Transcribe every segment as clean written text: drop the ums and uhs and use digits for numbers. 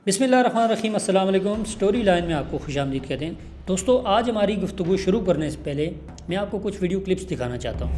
بسم اللہ الرحمن الرحیم۔ السلام علیکم۔ سٹوری لائن میں آپ کو خوش آمدید کہتے ہیں۔ دوستو، آج ہماری گفتگو شروع کرنے سے پہلے میں آپ کو کچھ ویڈیو کلپس دکھانا چاہتا ہوں۔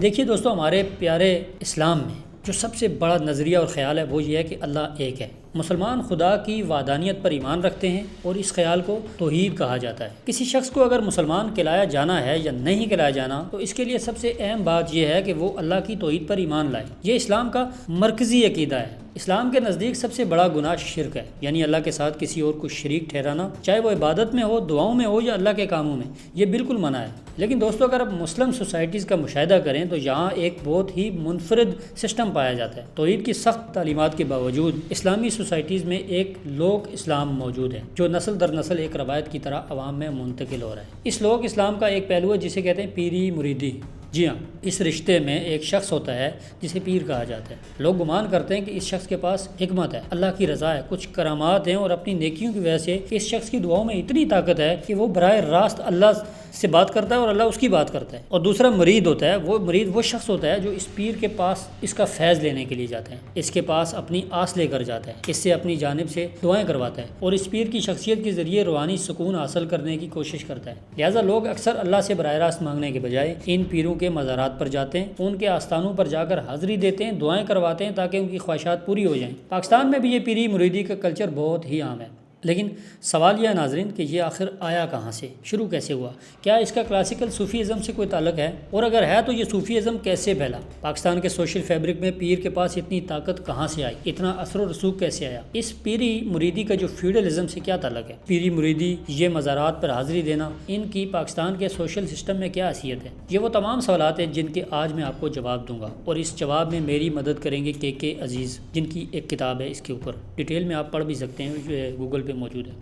دیکھیے دوستو، ہمارے پیارے اسلام میں جو سب سے بڑا نظریہ اور خیال ہے وہ یہ ہے کہ اللہ ایک ہے۔ مسلمان خدا کی وحدانیت پر ایمان رکھتے ہیں اور اس خیال کو توحید کہا جاتا ہے۔ کسی شخص کو اگر مسلمان کہلایا جانا ہے یا نہیں کہلایا جانا، تو اس کے لیے سب سے اہم بات یہ ہے کہ وہ اللہ کی توحید پر ایمان لائے۔ یہ اسلام کا مرکزی عقیدہ ہے۔ اسلام کے نزدیک سب سے بڑا گناہ شرک ہے، یعنی اللہ کے ساتھ کسی اور کو شریک ٹھہرانا، چاہے وہ عبادت میں ہو، دعاؤں میں ہو یا اللہ کے کاموں میں، یہ بالکل منع ہے۔ لیکن دوستو، اگر آپ مسلم سوسائٹیز کا مشاہدہ کریں تو یہاں ایک بہت ہی منفرد سسٹم پایا جاتا ہے۔ توحید کی سخت تعلیمات کے باوجود اسلامی سوسائٹیز میں ایک لوک اسلام موجود ہے جو نسل در نسل ایک روایت کی طرح عوام میں منتقل ہو رہا ہے۔ اس لوک اسلام کا ایک پہلو ہے جسے کہتے ہیں پیری مریدی۔ جی ہاں، اس رشتے میں ایک شخص ہوتا ہے جسے پیر کہا جاتا ہے۔ لوگ گمان کرتے ہیں کہ اس شخص کے پاس حکمت ہے، اللہ کی رضا ہے، کچھ کرامات ہیں اور اپنی نیکیوں کی وجہ سے اس شخص کی دعاؤں میں اتنی طاقت ہے کہ وہ براہ راست اللہ سے بات کرتا ہے اور اللہ اس کی بات کرتا ہے۔ اور دوسرا مرید ہوتا ہے۔ وہ مرید وہ شخص ہوتا ہے جو اس پیر کے پاس اس کا فیض لینے کے لیے جاتا ہے، اس کے پاس اپنی آس لے کر جاتا ہے، اس سے اپنی جانب سے دعائیں کرواتا ہے اور اس پیر کی شخصیت کے ذریعے روحانی سکون حاصل کرنے کی کوشش کرتا ہے۔ لہٰذا لوگ اکثر اللہ سے براہ راست مانگنے کے بجائے ان پیروں کے مزارات پر جاتے ہیں، ان کے آستانوں پر جا کر حاضری دیتے ہیں، دعائیں کرواتے ہیں تاکہ ان کی خواہشات پوری ہو جائیں۔ پاکستان میں بھی یہ پیری مریدی کا کلچر بہت ہی عام ہے۔ لیکن سوال یہ ہے ناظرین کہ یہ آخر آیا کہاں سے، شروع کیسے ہوا؟ کیا اس کا کلاسیکل صوفی ازم سے کوئی تعلق ہے؟ اور اگر ہے تو یہ صوفی ازم کیسے پھیلا؟ پاکستان کے سوشل فیبرک میں پیر کے پاس اتنی طاقت کہاں سے آئی؟ اتنا اثر و رسوخ کیسے آیا؟ اس پیری مریدی کا جو فیوڈلزم سے کیا تعلق ہے؟ پیری مریدی، یہ مزارات پر حاضری دینا، ان کی پاکستان کے سوشل سسٹم میں کیا حیثیت ہے؟ یہ وہ تمام سوالات ہیں جن کے آج میں آپ کو جواب دوں گا، اور اس جواب میں میری مدد کریں گے کے عزیز، جن کی ایک کتاب ہے اس کے اوپر، ڈیٹیل میں آپ پڑھ بھی سکتے ہیں، جو گوگل پہ موجود ہے۔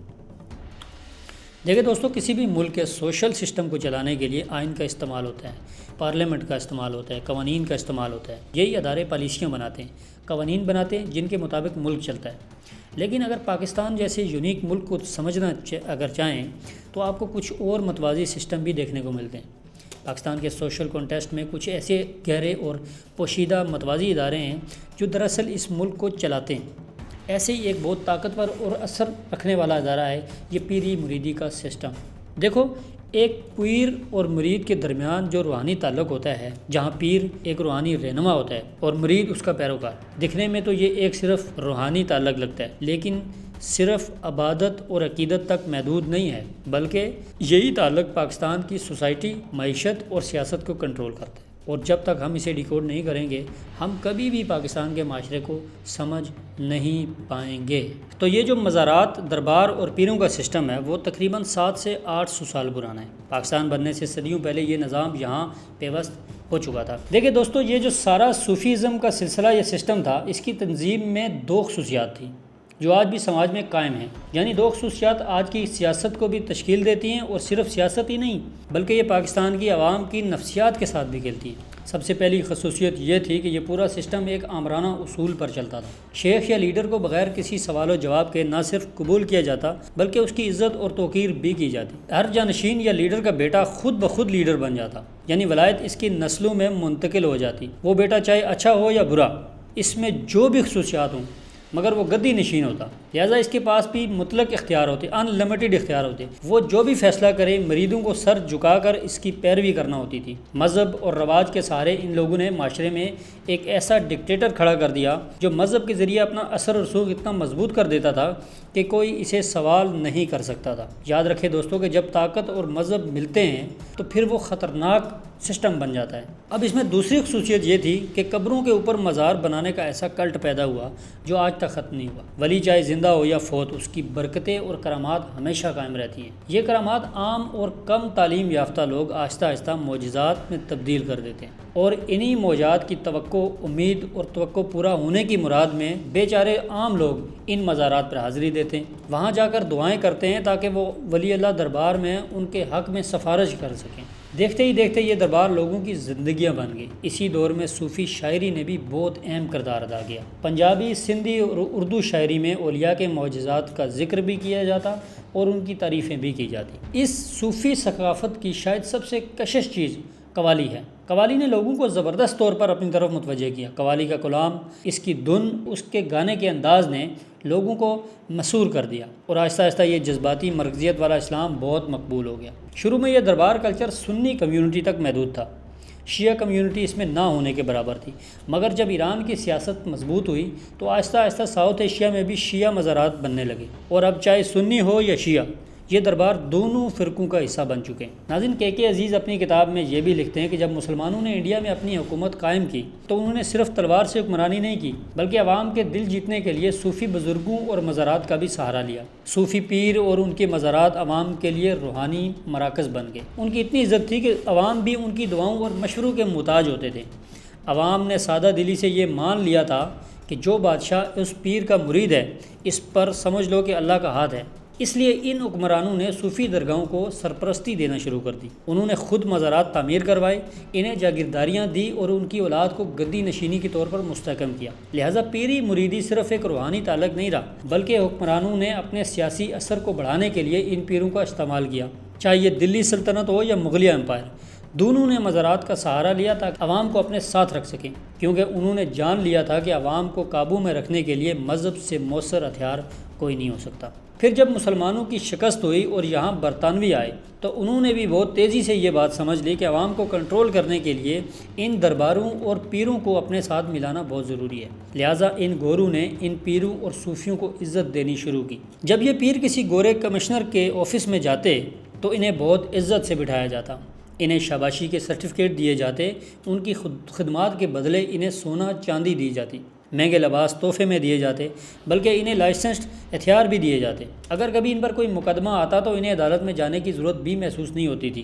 دیکھیں دوستو، کسی بھی ملک کے سوشل سسٹم کو چلانے کے لیے آئین کا استعمال ہوتا ہے، پارلیمنٹ کا استعمال ہوتا ہے، قوانین کا استعمال ہوتا ہے۔ یہی ادارے پالیسیاں بناتے ہیں، قوانین بناتے ہیں جن کے مطابق ملک چلتا ہے۔ لیکن اگر پاکستان جیسے یونیک ملک کو سمجھنا اگر چاہیں تو آپ کو کچھ اور متوازی سسٹم بھی دیکھنے کو ملتے ہیں۔ پاکستان کے سوشل کانٹیکسٹ میں کچھ ایسے گہرے اور پوشیدہ متوازی ادارے ہیں جو دراصل اس ملک کو چلاتے ہیں۔ ایسے ہی ایک بہت طاقتور اور اثر رکھنے والا ادارہ ہے یہ پیری مریدی کا سسٹم۔ دیکھو، ایک پیر اور مرید کے درمیان جو روحانی تعلق ہوتا ہے، جہاں پیر ایک روحانی رہنما ہوتا ہے اور مرید اس کا پیروکار، دکھنے میں تو یہ ایک صرف روحانی تعلق لگتا ہے، لیکن صرف عبادت اور عقیدت تک محدود نہیں ہے، بلکہ یہی تعلق پاکستان کی سوسائٹی، معیشت اور سیاست کو کنٹرول کرتا ہے۔ اور جب تک ہم اسے ڈیکوڈ نہیں کریں گے، ہم کبھی بھی پاکستان کے معاشرے کو سمجھ نہیں پائیں گے۔ تو یہ جو مزارات، دربار اور پیروں کا سسٹم ہے، وہ تقریباً 700 سے 800 سال پرانا ہے۔ پاکستان بننے سے صدیوں پہلے یہ نظام یہاں پیوست ہو چکا تھا۔ دیکھیں دوستو، یہ جو سارا صوفیزم کا سلسلہ، یہ سسٹم تھا، اس کی تنظیم میں 2 خصوصیات تھیں جو آج بھی سماج میں قائم ہیں۔ یعنی 2 خصوصیات آج کی سیاست کو بھی تشکیل دیتی ہیں، اور صرف سیاست ہی نہیں بلکہ یہ پاکستان کی عوام کی نفسیات کے ساتھ بھی کھیلتی ہیں۔ سب سے پہلی خصوصیت یہ تھی کہ یہ پورا سسٹم ایک آمرانہ اصول پر چلتا تھا۔ شیخ یا لیڈر کو بغیر کسی سوال و جواب کے نہ صرف قبول کیا جاتا بلکہ اس کی عزت اور توقیر بھی کی جاتی۔ ہر جانشین یا لیڈر کا بیٹا خود بخود لیڈر بن جاتا، یعنی ولایت اس کی نسلوں میں منتقل ہو جاتی۔ وہ بیٹا چاہے اچھا ہو یا برا، اس میں جو بھی خصوصیات ہوں، مگر وہ گدی نشین ہوتا۔ لہٰذا اس کے پاس بھی مطلق اختیار ہوتے، ان لمیٹڈ اختیار ہوتے۔ وہ جو بھی فیصلہ کرے، مریدوں کو سر جھکا کر اس کی پیروی کرنا ہوتی تھی۔ مذہب اور رواج کے سہارے ان لوگوں نے معاشرے میں ایک ایسا ڈکٹیٹر کھڑا کر دیا جو مذہب کے ذریعے اپنا اثر و رسوخ اتنا مضبوط کر دیتا تھا کہ کوئی اسے سوال نہیں کر سکتا تھا۔ یاد رکھیں دوستوں کہ جب طاقت اور مذہب ملتے ہیں تو پھر وہ خطرناک سسٹم بن جاتا ہے۔ اب اس میں دوسری خصوصیت یہ تھی کہ قبروں کے اوپر مزار بنانے کا ایسا کلٹ پیدا ہوا جو آج تک ختم نہیں ہوا۔ ولی چاہے زندہ ہو یا فوت، اس کی برکتیں اور کرامات ہمیشہ قائم رہتی ہیں۔ یہ کرامات عام اور کم تعلیم یافتہ لوگ آہستہ آہستہ معجزات میں تبدیل کر دیتے ہیں، اور انہی معجزات کی توقع، امید اور توقع پورا ہونے کی مراد میں بیچارے عام لوگ ان مزارات پر حاضری دیتے ہیں، وہاں جا کر دعائیں کرتے ہیں تاکہ وہ ولی اللہ دربار میں ان کے حق میں سفارش کر سکیں۔ دیکھتے ہی دیکھتے یہ دربار لوگوں کی زندگیاں بن گئی۔ اسی دور میں صوفی شاعری نے بھی بہت اہم کردار ادا کیا۔ پنجابی، سندھی اور اردو شاعری میں اولیاء کے معجزات کا ذکر بھی کیا جاتا اور ان کی تعریفیں بھی کی جاتی۔ اس صوفی ثقافت کی شاید سب سے کشش چیز قوالی ہے۔ قوالی نے لوگوں کو زبردست طور پر اپنی طرف متوجہ کیا۔ قوالی کا کلام، اس کی دھن، اس کے گانے کے انداز نے لوگوں کو مسحور کر دیا اور آہستہ آہستہ یہ جذباتی مرکزیت والا اسلام بہت مقبول ہو گیا۔ شروع میں یہ دربار کلچر سنی کمیونٹی تک محدود تھا، شیعہ کمیونٹی اس میں نہ ہونے کے برابر تھی، مگر جب ایران کی سیاست مضبوط ہوئی تو آہستہ آہستہ ساؤتھ ایشیا میں بھی شیعہ مزارات بننے لگے، اور اب چاہے سنی ہو یا شیعہ، یہ دربار دونوں فرقوں کا حصہ بن چکے ہیں۔ ناظرین، کے عزیز اپنی کتاب میں یہ بھی لکھتے ہیں کہ جب مسلمانوں نے انڈیا میں اپنی حکومت قائم کی تو انہوں نے صرف تلوار سے حکمرانی نہیں کی، بلکہ عوام کے دل جیتنے کے لیے صوفی بزرگوں اور مزارات کا بھی سہارا لیا۔ صوفی پیر اور ان کے مزارات عوام کے لیے روحانی مراکز بن گئے۔ ان کی اتنی عزت تھی کہ عوام بھی ان کی دعاؤں اور مشوروں کے محتاج ہوتے تھے۔ عوام نے سادہ دلی سے یہ مان لیا تھا کہ جو بادشاہ اس پیر کا مرید ہے، اس پر سمجھ لو کہ اللہ کا ہاتھ ہے۔ اس لیے ان حکمرانوں نے صوفی درگاہوں کو سرپرستی دینا شروع کر دی۔ انہوں نے خود مزارات تعمیر کروائے، انہیں جاگیرداریاں دی اور ان کی اولاد کو گدی نشینی کے طور پر مستحکم کیا۔ لہٰذا پیری مریدی صرف ایک روحانی تعلق نہیں رہا، بلکہ حکمرانوں نے اپنے سیاسی اثر کو بڑھانے کے لیے ان پیروں کا استعمال کیا، چاہے یہ دلی سلطنت ہو یا مغلیہ امپائر۔ دونوں نے مزارات کا سہارا لیا تاکہ عوام کو اپنے ساتھ رکھ سکیں، کیونکہ انہوں نے جان لیا تھا کہ عوام کو قابو میں رکھنے کے لیے مذہب سے مؤثر ہتھیار کوئی نہیں ہو سکتا۔ پھر جب مسلمانوں کی شکست ہوئی اور یہاں برطانوی آئے تو انہوں نے بھی بہت تیزی سے یہ بات سمجھ لی کہ عوام کو کنٹرول کرنے کے لیے ان درباروں اور پیروں کو اپنے ساتھ ملانا بہت ضروری ہے۔ لہٰذا ان گوروں نے ان پیروں اور صوفیوں کو عزت دینی شروع کی۔ جب یہ پیر کسی گورے کمشنر کے آفس میں جاتے تو انہیں بہت عزت سے بٹھایا جاتا، انہیں شاباشی کے سرٹیفکیٹ دیے جاتے، ان کی خدمات کے بدلے انہیں سونا چاندی دی جاتی، مہنگے لباس تحفے میں دیے جاتے، بلکہ انہیں لائسنسڈ ہتھیار بھی دیے جاتے۔ اگر کبھی ان پر کوئی مقدمہ آتا تو انہیں عدالت میں جانے کی ضرورت بھی محسوس نہیں ہوتی تھی،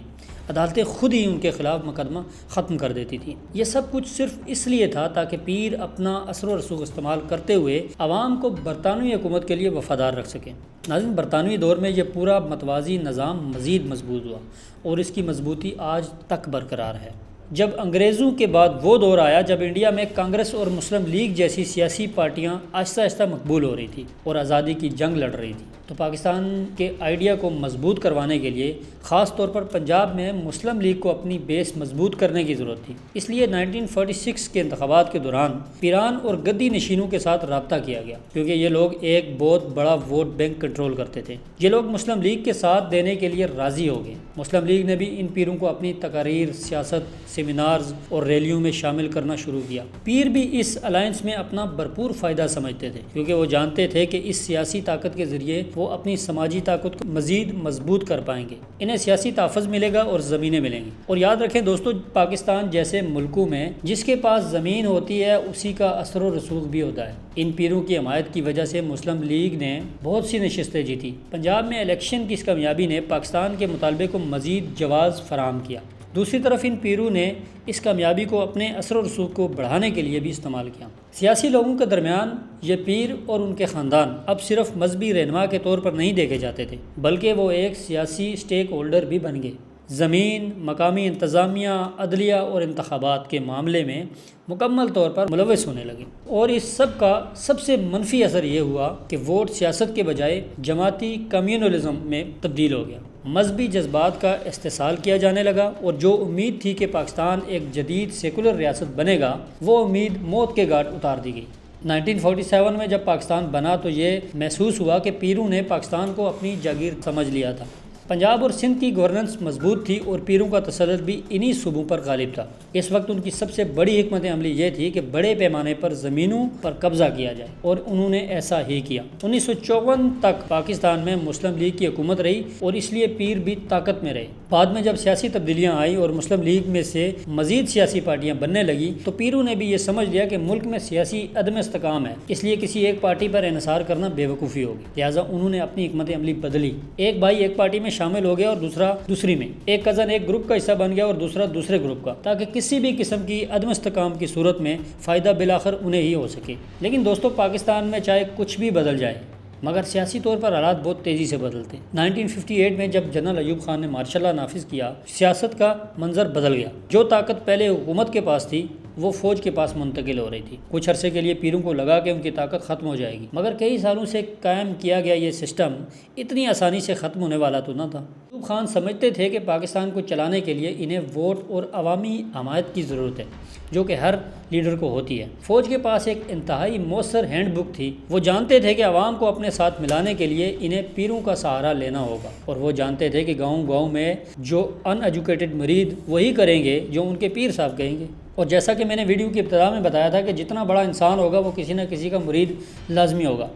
عدالتیں خود ہی ان کے خلاف مقدمہ ختم کر دیتی تھیں۔ یہ سب کچھ صرف اس لیے تھا تاکہ پیر اپنا اثر و رسوخ استعمال کرتے ہوئے عوام کو برطانوی حکومت کے لیے وفادار رکھ سکیں۔ ناظرین، برطانوی دور میں یہ پورا متوازی نظام مزید مضبوط ہوا اور اس کی مضبوطی آج تک برقرار ہے۔ جب انگریزوں کے بعد وہ دور آیا جب انڈیا میں کانگریس اور مسلم لیگ جیسی سیاسی پارٹیاں آہستہ آہستہ مقبول ہو رہی تھی اور آزادی کی جنگ لڑ رہی تھی، تو پاکستان کے آئیڈیا کو مضبوط کروانے کے لیے خاص طور پر پنجاب میں مسلم لیگ کو اپنی بیس مضبوط کرنے کی ضرورت تھی۔ اس لیے 1946 کے انتخابات کے دوران پیران اور گدی نشینوں کے ساتھ رابطہ کیا گیا، کیونکہ یہ لوگ ایک بہت بڑا ووٹ بینک کنٹرول کرتے تھے۔ یہ لوگ مسلم لیگ کے ساتھ دینے کے لیے راضی ہو گئے۔ مسلم لیگ نے بھی ان پیروں کو اپنی تقاریر، سیاست، سیمینارز اور ریلیوں میں شامل کرنا شروع کیا۔ پیر بھی اس الائنس میں اپنا بھرپور فائدہ سمجھتے تھے، کیونکہ وہ جانتے تھے کہ اس سیاسی طاقت کے ذریعے وہ اپنی سماجی طاقت کو مزید مضبوط کر پائیں گے، انہیں سیاسی تحفظ ملے گا اور زمینیں ملیں گی۔ اور یاد رکھیں دوستو، پاکستان جیسے ملکوں میں جس کے پاس زمین ہوتی ہے اسی کا اثر و رسوخ بھی ہوتا ہے۔ ان پیروں کی حمایت کی وجہ سے مسلم لیگ نے بہت سی نشستیں جیتی۔ پنجاب میں الیکشن کی اس کامیابی نے پاکستان کے مطالبے کو مزید جواز فراہم کیا۔ دوسری طرف ان پیروں نے اس کامیابی کو اپنے اثر و رسوخ کو بڑھانے کے لیے بھی استعمال کیا۔ سیاسی لوگوں کے درمیان یہ پیر اور ان کے خاندان اب صرف مذہبی رہنما کے طور پر نہیں دیکھے جاتے تھے، بلکہ وہ ایک سیاسی سٹیک ہولڈر بھی بن گئے۔ زمین، مقامی انتظامیہ، عدلیہ اور انتخابات کے معاملے میں مکمل طور پر ملوث ہونے لگے، اور اس سب کا سب سے منفی اثر یہ ہوا کہ ووٹ سیاست کے بجائے جماعتی کمیونلزم میں تبدیل ہو گیا۔ مذہبی جذبات کا استحصال کیا جانے لگا، اور جو امید تھی کہ پاکستان ایک جدید سیکولر ریاست بنے گا، وہ امید موت کے گھاٹ اتار دی گئی۔ 1947 میں جب پاکستان بنا تو یہ محسوس ہوا کہ پیروں نے پاکستان کو اپنی جاگیر سمجھ لیا تھا۔ پنجاب اور سندھ کی گورننس مضبوط تھی اور پیروں کا تسلط بھی انہی صوبوں پر غالب تھا۔ اس وقت ان کی سب سے بڑی حکمت عملی یہ تھی کہ بڑے پیمانے پر زمینوں پر قبضہ کیا جائے، اور انہوں نے ایسا ہی کیا۔ 1954 تک پاکستان میں مسلم لیگ کی حکومت رہی اور اس لیے پیر بھی طاقت میں رہے۔ بعد میں جب سیاسی تبدیلیاں آئیں اور مسلم لیگ میں سے مزید سیاسی پارٹیاں بننے لگیں تو پیروں نے بھی یہ سمجھ لیا کہ ملک میں سیاسی عدم استحکام ہے، اس لیے کسی ایک پارٹی پر انحصار کرنا بے وقوفی ہوگی۔ لہٰذا انہوں نے اپنی حکمت عملی بدلی۔ ایک بھائی ایک پارٹی میں شامل ہو گیا اور دوسرا دوسری میں، ایک کزن ایک گروپ کا حصہ بن گیا اور دوسرا دوسرے گروپ کا، تاکہ کسی بھی قسم کی عدم استحکام کی صورت میں فائدہ بالآخر انہیں ہی ہو سکے۔ لیکن دوستو، پاکستان میں چاہے کچھ بھی بدل جائے، مگر سیاسی طور پر حالات بہت تیزی سے بدلتے ہیں۔ 1958 میں جب جنرل ایوب خان نے مارشل لا نافذ کیا، سیاست کا منظر بدل گیا۔ جو طاقت پہلے حکومت کے پاس تھی وہ فوج کے پاس منتقل ہو رہی تھی۔ کچھ عرصے کے لیے پیروں کو لگا کہ ان کی طاقت ختم ہو جائے گی، مگر کئی سالوں سے قائم کیا گیا یہ سسٹم اتنی آسانی سے ختم ہونے والا تو نہ تھا۔ ایوب خان سمجھتے تھے کہ پاکستان کو چلانے کے لیے انہیں ووٹ اور عوامی حمایت کی ضرورت ہے، جو کہ ہر لیڈر کو ہوتی ہے۔ فوج کے پاس ایک انتہائی مؤثر ہینڈ بک تھی۔ وہ جانتے تھے کہ عوام کو اپنے ساتھ ملانے کے لیے انہیں پیروں کا سہارا لینا ہوگا، اور وہ جانتے تھے کہ گاؤں گاؤں میں جو ان ایجوکیٹڈ مرید وہی کریں گے جو ان کے پیر صاحب کہیں گے۔ اور جیسا کہ میں نے ویڈیو کی ابتدا میں بتایا تھا کہ جتنا بڑا انسان ہوگا وہ کسی نہ کسی کا مرید لازمی ہوگا۔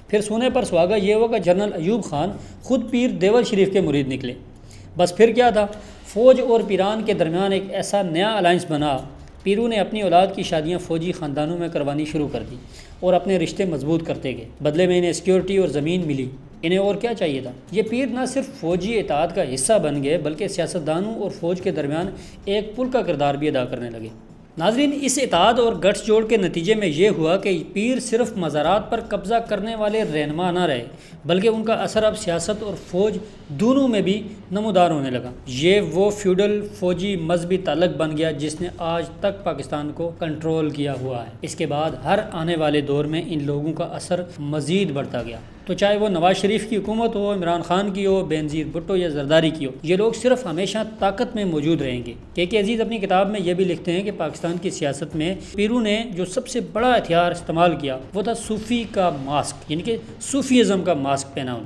پھر سونے پر سہاگا یہ ہوا کہ جنرل ایوب خان خود پیر دیول شریف کے مرید نکلے۔ بس پھر کیا تھا، فوج اور پیران کے درمیان ایک ایسا نیا الائنس بنا۔ پیروں نے اپنی اولاد کی شادیاں فوجی خاندانوں میں کروانی شروع کر دی اور اپنے رشتے مضبوط کرتے گئے۔ بدلے میں انہیں سیکیورٹی اور زمین ملی۔ انہیں اور کیا چاہیے تھا؟ یہ پیر نہ صرف فوجی اتحاد کا حصہ بن گئے بلکہ سیاستدانوں اور فوج کے درمیان ایک پل کا کردار بھی ادا کرنے لگے۔ ناظرین، اس اتحاد اور گٹھ جوڑ کے نتیجے میں یہ ہوا کہ پیر صرف مزارات پر قبضہ کرنے والے رہنما نہ رہے بلکہ ان کا اثر اب سیاست اور فوج دونوں میں بھی نمودار ہونے لگا۔ یہ وہ فیوڈل فوجی مذہبی تعلق بن گیا جس نے آج تک پاکستان کو کنٹرول کیا ہوا ہے۔ اس کے بعد ہر آنے والے دور میں ان لوگوں کا اثر مزید بڑھتا گیا، تو چاہے وہ نواز شریف کی حکومت ہو، عمران خان کی ہو، بینظیر بھٹو یا زرداری کی ہو، یہ لوگ صرف ہمیشہ طاقت میں موجود رہیں گے۔ کے عزیز اپنی کتاب میں یہ بھی لکھتے ہیں کہ پاکستان کی سیاست میں پیروں نے جو سب سے بڑا ہتھیار استعمال کیا وہ تھا صوفی کا ماسک، یعنی کہ صوفیزم کا ماسک پہنا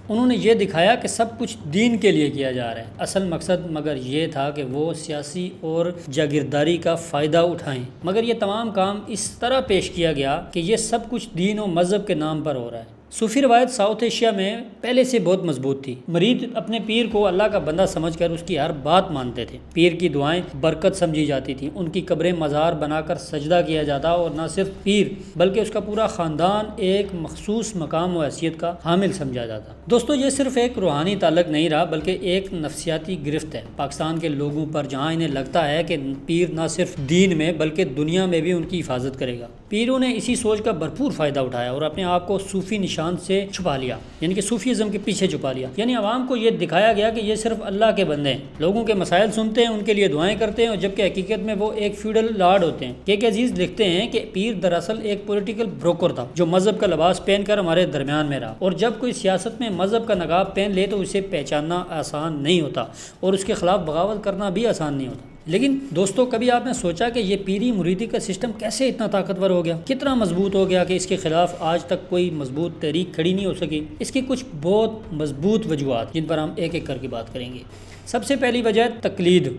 انہوں نے یہ دکھایا کہ سب کچھ دین کے لیے کیا جا رہا ہے۔ اصل مقصد مگر یہ تھا کہ وہ سیاسی اور جاگیرداری کا فائدہ اٹھائیں، مگر یہ تمام کام اس طرح پیش کیا گیا کہ یہ سب کچھ دین و مذہب کے نام پر ہو رہا ہے۔ صوفی روایت ساؤتھ ایشیا میں پہلے سے بہت مضبوط تھی۔ مرید اپنے پیر کو اللہ کا بندہ سمجھ کر اس کی ہر بات مانتے تھے۔ پیر کی دعائیں برکت سمجھی جاتی تھیں، ان کی قبریں مزار بنا کر سجدہ کیا جاتا، اور نہ صرف پیر بلکہ اس کا پورا خاندان ایک مخصوص مقام و حیثیت کا حامل سمجھا جاتا۔ دوستو، یہ صرف ایک روحانی تعلق نہیں رہا بلکہ ایک نفسیاتی گرفت ہے پاکستان کے لوگوں پر، جہاں انہیں لگتا ہے کہ پیر نہ صرف دین میں بلکہ دنیا میں بھی ان کی حفاظت کرے گا۔ پیروں نے اسی سوچ کا بھرپور فائدہ اٹھایا اور اپنے آپ کو صوفی نشان سے چھپا لیا، یعنی کہ صوفیزم کے پیچھے چھپا لیا۔ یعنی عوام کو یہ دکھایا گیا کہ یہ صرف اللہ کے بندے ہیں، لوگوں کے مسائل سنتے ہیں، ان کے لیے دعائیں کرتے ہیں، اور جبکہ حقیقت میں وہ ایک فیوڈل لارڈ ہوتے ہیں۔ کے عزیز لکھتے ہیں کہ پیر دراصل ایک پولیٹیکل بروکر تھا جو مذہب کا لباس پہن کر ہمارے درمیان میں رہا، اور جب کوئی سیاست میں مذہب کا نقاب پہن لے تو اسے پہچاننا آسان نہیں ہوتا اور اس کے خلاف بغاوت کرنا بھی آسان نہیں ہوتا۔ لیکن دوستو، کبھی آپ نے سوچا کہ یہ پیری مریدی کا سسٹم کیسے اتنا طاقتور ہو گیا، کتنا مضبوط ہو گیا کہ اس کے خلاف آج تک کوئی مضبوط تحریک کھڑی نہیں ہو سکی؟ اس کی کچھ بہت مضبوط وجوہات جن پر ہم ایک ایک کر کے بات کریں گے۔ سب سے پہلی وجہ ہے تقلید،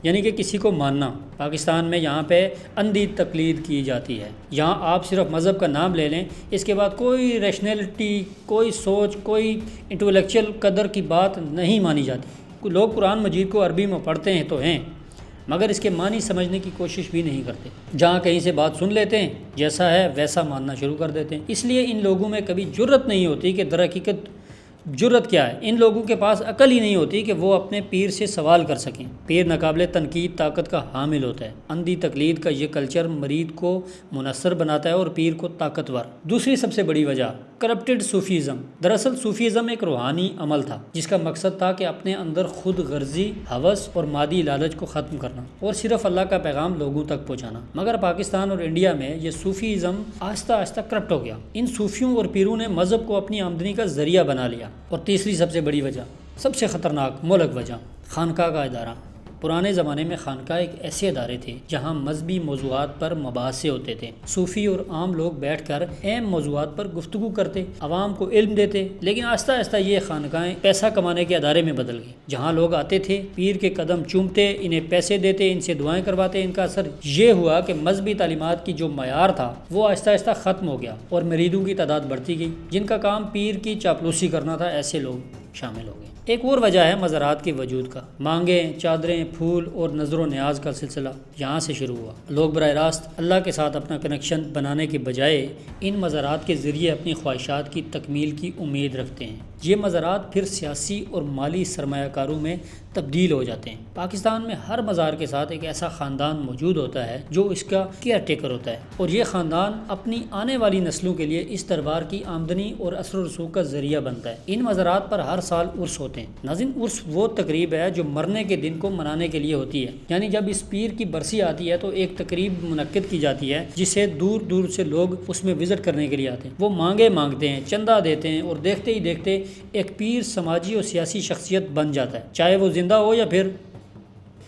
یعنی کہ کسی کو ماننا۔ پاکستان میں یہاں پہ اندھی تقلید کی جاتی ہے۔ یہاں آپ صرف مذہب کا نام لے لیں، اس کے بعد کوئی ریشنلٹی، کوئی سوچ، کوئی انٹلیکچوئل قدر کی بات نہیں مانی جاتی۔ لوگ قرآن مجید کو عربی میں پڑھتے ہیں تو ہیں، مگر اس کے معنی سمجھنے کی کوشش بھی نہیں کرتے۔ جہاں کہیں سے بات سن لیتے ہیں، جیسا ہے ویسا ماننا شروع کر دیتے ہیں۔ اس لیے ان لوگوں میں کبھی جرت نہیں ہوتی کہ در حقیقت جرت کیا ہے۔ ان لوگوں کے پاس عقل ہی نہیں ہوتی کہ وہ اپنے پیر سے سوال کر سکیں۔ پیر ناقابل تنقید طاقت کا حامل ہوتا ہے۔ اندھی تقلید کا یہ کلچر مرید کو منحصر بناتا ہے اور پیر کو طاقتور۔ دوسری سب سے بڑی وجہ کرپٹڈ صوفیزم۔ دراصل صوفیزم ایک روحانی عمل تھا جس کا مقصد تھا کہ اپنے اندر خود غرضی، ہوس اور مادی لالچ کو ختم کرنا اور صرف اللہ کا پیغام لوگوں تک پہنچانا۔ مگر پاکستان اور انڈیا میں یہ صوفیزم آہستہ آہستہ کرپٹ ہو گیا۔ ان صوفیوں اور پیروں نے مذہب کو اپنی آمدنی کا ذریعہ بنا لیا۔ اور تیسری سب سے بڑی وجہ، سب سے خطرناک مہلک وجہ، خانقاہ کا ادارہ۔ پرانے زمانے میں خانقاہ ایک ایسے ادارے تھے جہاں مذہبی موضوعات پر مباحثے ہوتے تھے۔ صوفی اور عام لوگ بیٹھ کر اہم موضوعات پر گفتگو کرتے، عوام کو علم دیتے۔ لیکن آہستہ آہستہ یہ خانقاہیں پیسہ کمانے کے ادارے میں بدل گئی، جہاں لوگ آتے تھے، پیر کے قدم چومتے، انہیں پیسے دیتے، ان سے دعائیں کرواتے۔ ان کا اثر یہ ہوا کہ مذہبی تعلیمات کی جو معیار تھا وہ آہستہ آہستہ ختم ہو گیا اور مریدوں کی تعداد بڑھتی گئی۔ جن کا کام پیر کی چاپلوسی کرنا تھا، ایسے لوگ شامل ہو گئے۔ ایک اور وجہ ہے مزارات کے وجود کا۔ مانگیں، چادریں، پھول اور نظر و نیاز کا سلسلہ یہاں سے شروع ہوا۔ لوگ براہ راست اللہ کے ساتھ اپنا کنیکشن بنانے کے بجائے ان مزارات کے ذریعے اپنی خواہشات کی تکمیل کی امید رکھتے ہیں۔ یہ مزارات پھر سیاسی اور مالی سرمایہ کاروں میں تبدیل ہو جاتے ہیں۔ پاکستان میں ہر مزار کے ساتھ ایک ایسا خاندان موجود ہوتا ہے جو اس کا کیئر ٹیکر ہوتا ہے، اور یہ خاندان اپنی آنے والی نسلوں کے لیے اس دربار کی آمدنی اور اثر و رسوخ کا ذریعہ بنتا ہے۔ ان مزارات پر ہر سال عرس ہوتے ہیں۔ ناظرین، عرس وہ تقریب ہے جو مرنے کے دن کو منانے کے لیے ہوتی ہے، یعنی جب اس پیر کی برسی آتی ہے تو ایک تقریب منعقد کی جاتی ہے جسے دور دور سے لوگ اس میں وزٹ کرنے کے لیے آتے ہیں۔ وہ مانگتے ہیں، چندہ دیتے ہیں، اور دیکھتے ہی دیکھتے ایک پیر سماجی اور سیاسی شخصیت بن جاتا ہے، چاہے وہ زندہ ہو یا پھر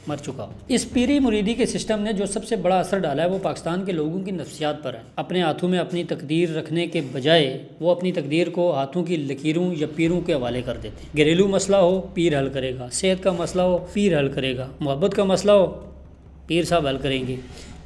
مر چکا ہو۔ اس پیری مریدی کے سسٹم نے جو سب سے بڑا اثر ڈالا ہے وہ پاکستان کے لوگوں کی نفسیات پر ہے۔ اپنے ہاتھوں میں اپنی تقدیر رکھنے کے بجائے وہ اپنی تقدیر کو ہاتھوں کی لکیروں یا پیروں کے حوالے کر دیتے ہیں۔ گھریلو مسئلہ ہو، پیر حل کرے گا، صحت کا مسئلہ ہو، پیر حل کرے گا، محبت کا مسئلہ ہو، پیر صاحب حل کریں گے۔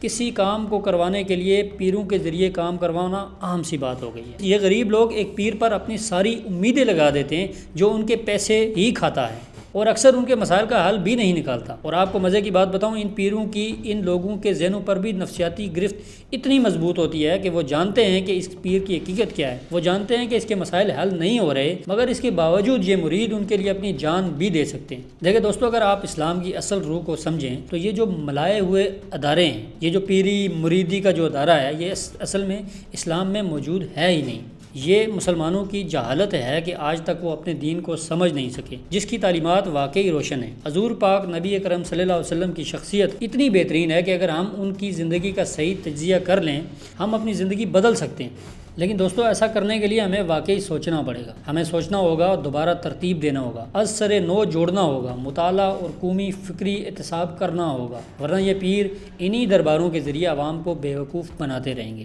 کسی کام کو کروانے کے لیے پیروں کے ذریعے کام کروانا عام سی بات ہو گئی ہے۔ یہ غریب لوگ ایک پیر پر اپنی ساری امیدیں لگا دیتے ہیں جو ان کے پیسے ہی کھاتا ہے اور اکثر ان کے مسائل کا حل بھی نہیں نکالتا۔ اور آپ کو مزے کی بات بتاؤں، ان پیروں کی ان لوگوں کے ذہنوں پر بھی نفسیاتی گرفت اتنی مضبوط ہوتی ہے کہ وہ جانتے ہیں کہ اس پیر کی حقیقت کیا ہے، وہ جانتے ہیں کہ اس کے مسائل حل نہیں ہو رہے، مگر اس کے باوجود یہ مرید ان کے لیے اپنی جان بھی دے سکتے ہیں۔ دیکھیں دوستو، اگر آپ اسلام کی اصل روح کو سمجھیں تو یہ جو ملائے ہوئے ادارے ہیں، یہ جو پیری مریدی کا جو ادارہ ہے، یہ اصل میں اسلام میں موجود ہے ہی نہیں۔ یہ مسلمانوں کی جہالت ہے کہ آج تک وہ اپنے دین کو سمجھ نہیں سکے، جس کی تعلیمات واقعی روشن ہیں۔ حضور پاک نبی اکرم صلی اللہ علیہ وسلم کی شخصیت اتنی بہترین ہے کہ اگر ہم ان کی زندگی کا صحیح تجزیہ کر لیں، ہم اپنی زندگی بدل سکتے ہیں۔ لیکن دوستو، ایسا کرنے کے لیے ہمیں واقعی سوچنا پڑے گا، ہمیں سوچنا ہوگا، دوبارہ ترتیب دینا ہوگا، از سر نو جوڑنا ہوگا، مطالعہ اور قومی فکری احتساب کرنا ہوگا، ورنہ یہ پیر انہی درباروں کے ذریعے عوام کو بیوقوف بناتے رہیں گے۔